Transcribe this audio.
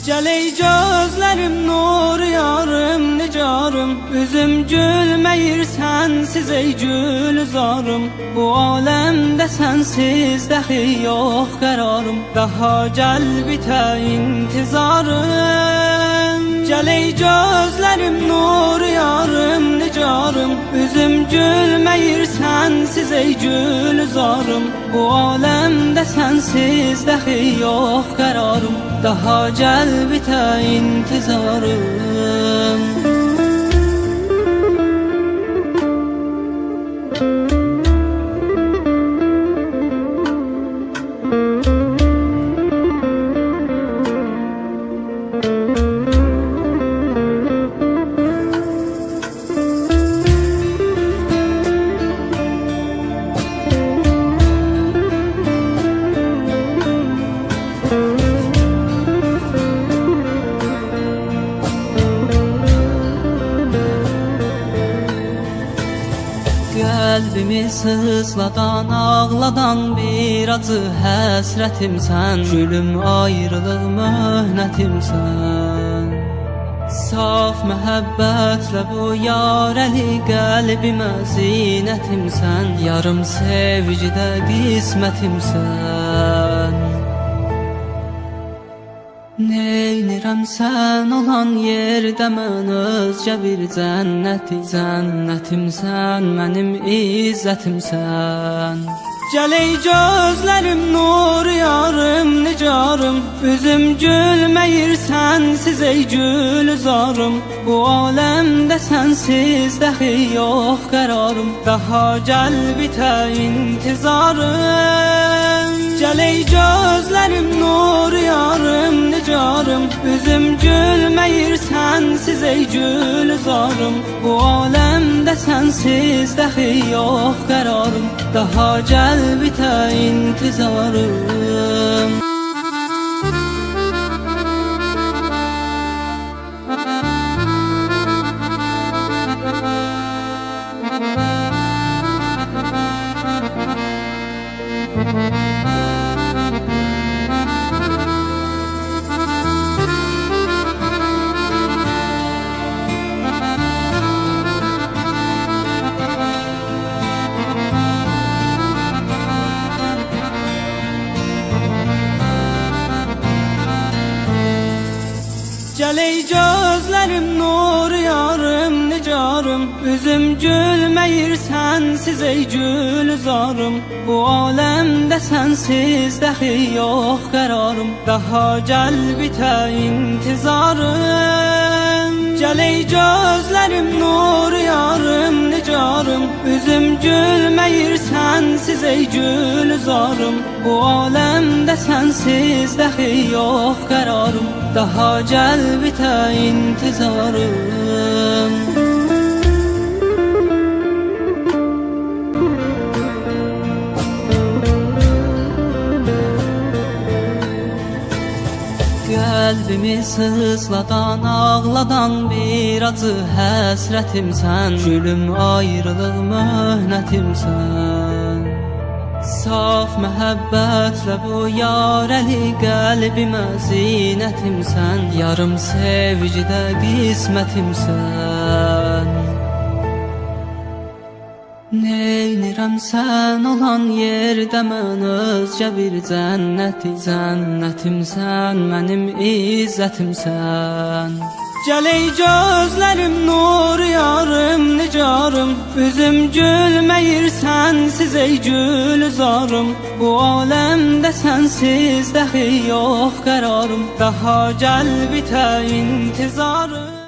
Gəl ey gözlərim nur yarım nicarım, üzüm gülməyir sənsiz ey gülzarım. Bu aləmdə sənsiz dəxi yox qərarım, daha gəl bitə intizarım. Gəl ey gözlərim nur yarım nicarım, üzüm gülməyir sənsiz ey gülzarım. Bu aləmdə sənsiz dəxi yox qərarım, daha gəl bitə intizarım. Qəlbimi sızladan, ağladan bir acı həsrətimsən. Gülüm ayrılıq möhnətimsən. Saf məhəbbətlə bu yarəli qəlbimə zinətimsən. Yarım sevgidə qismətimsən. Neynirəm sən olan yerdə mən özgə bir cənnətimsən, mənim izzətimsən. Gəl ey gözlərim nur yarım nicarım, üzüm gülməyir sənsiz ey gülzarım. Bu aləmdə sənsiz dəxi yox qərarım, daha gəl bitə intizarım. Gəl ey gözlərim nur yarım nicarım, üzüm gülməyir sənsiz ey gülzarım. Bu aləmdə sənsiz dəxi yox qərarım, daha gəl bitə intizarım. Gəl ey gözlərim nur yarım nicarım, üzüm gülməyir sənsiz ey gülzarım. Bu aləmdə sənsiz dəxi yox qərarım, daha gəl bitə intizarım. Gəl ey gözlərim nur yarım nicarım, üzüm gülməyir sənsiz ey gülzarım. Bu aləmdə sənsiz dəxi yox qərarım, daha gəl bitə intizarım. Qəlbimi sızladan, ağladan bir acı həsrətimsən. Gülüm ayrılıq möhnətimsən. Saf məhəbbətlə bu yarəli qəlbimə zinətimsən. Yarım sevgidə qismətimsən. Neynirəm sən olan yerdə mən özgə bir cənnətimsən, mənim izzətimsən. Gəl ey gözlərim nur yarım nicarım, üzüm gülməyir sənsiz ey gülzarım. Bu aləmdə sənsiz dəxi yox qərarım, daha gəl bitə intizarım.